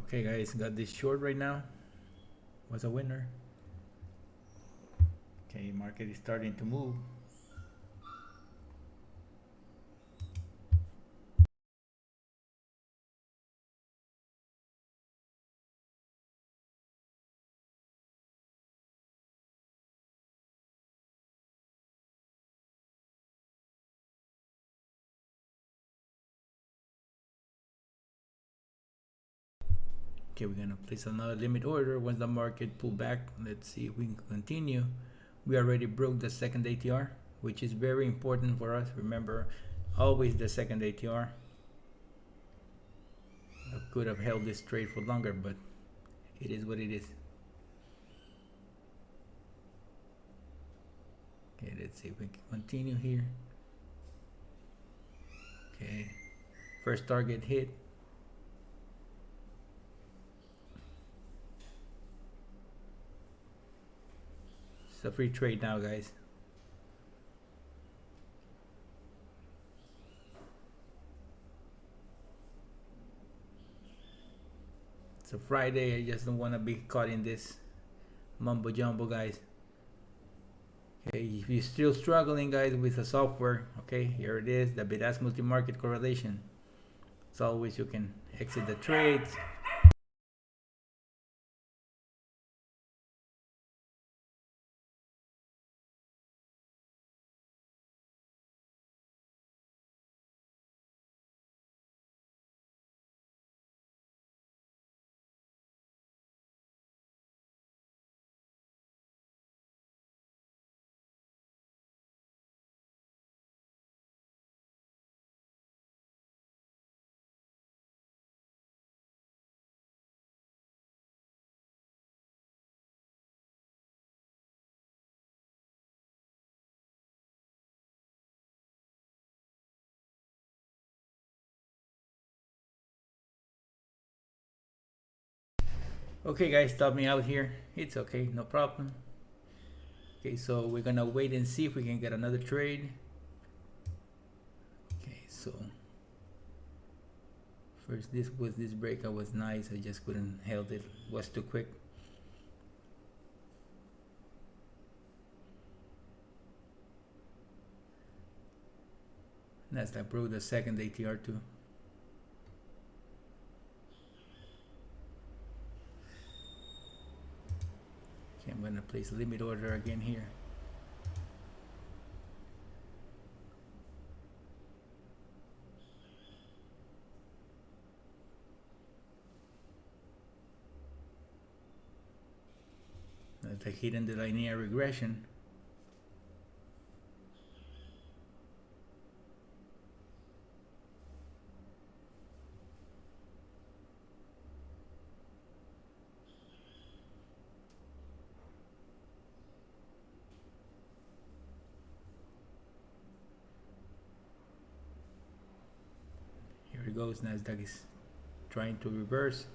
Okay guys, got this short right now. Was a winner. Okay, market is starting to move. Okay, we're gonna place another limit order once the market pull back. Let's see if we can continue. We already broke the second ATR, which is very important for us. Remember, always the second ATR. I could have held this trade for longer, but it is what it is. Okay, let's see if we can continue here. Okay, first target hit. It's a free trade now, guys. It's a Friday. I just don't want to be caught in this mumbo jumbo, guys. Okay, if you're still struggling, guys, with the software, okay, here it is, the Bidaskmultimarket correlation. As always, you can exit the trades. Okay guys, stop me out here. It's okay, no problem. Okay, so we're gonna wait and see if we can get another trade. Okay, so first this breakout was nice. I just couldn't held it, was too quick. That's like broke the second ATR too. Okay, I'm gonna place a limit order again here. That's a hidden the linear regression. Here it goes. Nasdaq is trying to reverse.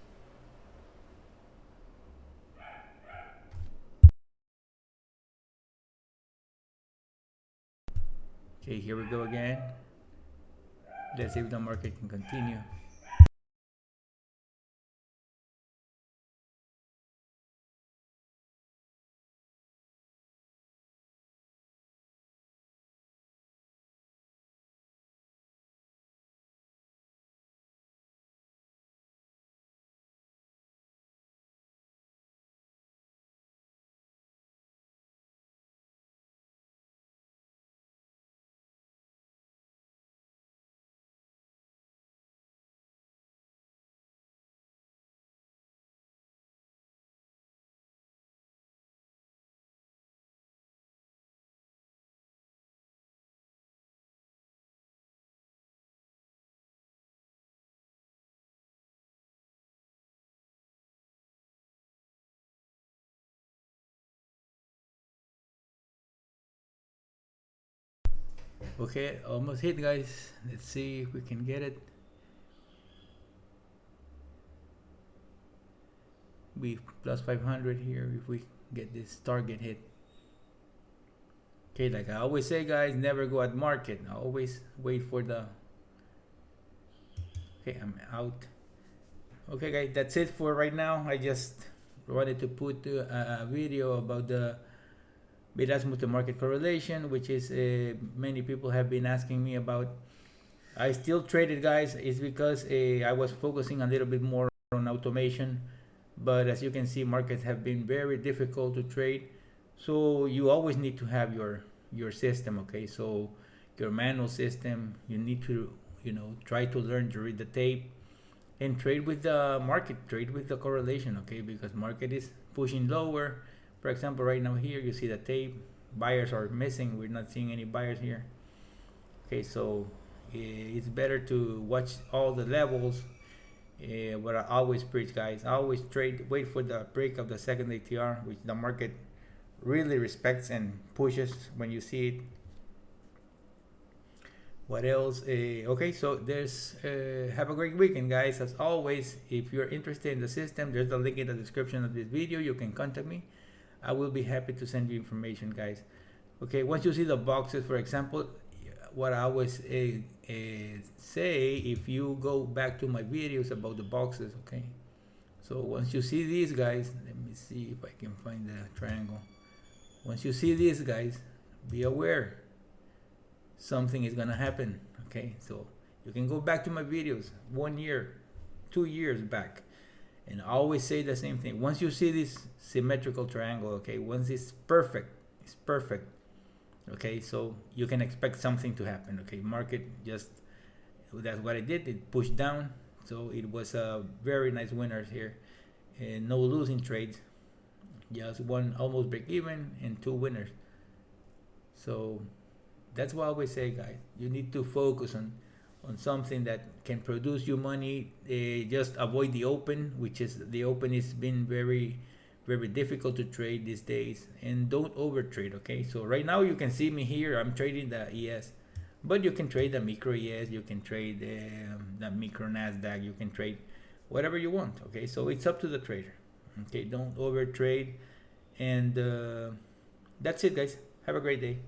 Okay, here we go again. Let's see if the market can continue. Okay, almost hit, guys. Let's see if we can get it. We plus 500 here if we get this target hit. Okay, like I always say, guys, never go at market. I always wait for the. Okay, I'm out. Okay guys, that's it for right now. I just wanted to put a video about the Bidaskmultimarket correlation, which is many people have been asking me about. I still traded, guys. It's because I was focusing a little bit more on automation, but as you can see, markets have been very difficult to trade. So you always need to have your system, okay? So your manual system, you need to try to learn to read the tape and trade with the market, trade with the correlation, okay? Because market is pushing lower. For example, right now here you see the tape, buyers are missing. We're not seeing any buyers here. Okay, so it's better to watch all the levels. What I always preach, guys, I always trade, wait for the break of the second ATR, which the market really respects and pushes when you see it. What else? Okay, so there's have a great weekend, guys. As always, if you're interested in the system, there's a link in the description of this video. You can contact me. I will be happy to send you information, guys. Okay, once you see the boxes, for example, what I always say, if you go back to my videos about the boxes, okay? So once you see these, guys, let me see if I can find the triangle. Once you see these, guys, be aware something is gonna happen, okay? So you can go back to my videos 1 year, 2 years back, and I always say the same thing. Once you see this symmetrical triangle, okay, once it's perfect, okay, so you can expect something to happen, okay? Market just, that's what it did, it pushed down, so it was a very nice winner here, and no losing trades, just one almost break even and 2 winners. So that's what I always say, guys. You need to focus on something that can produce you money. Just avoid the open, which is the open has been very difficult to trade these days, and don't over trade, okay? So right now you can see me here, I'm trading the ES, but you can trade the micro ES, you can trade the micro Nasdaq, you can trade whatever you want, okay? So it's up to the trader, okay? Don't over trade, and that's it, guys. Have a great day.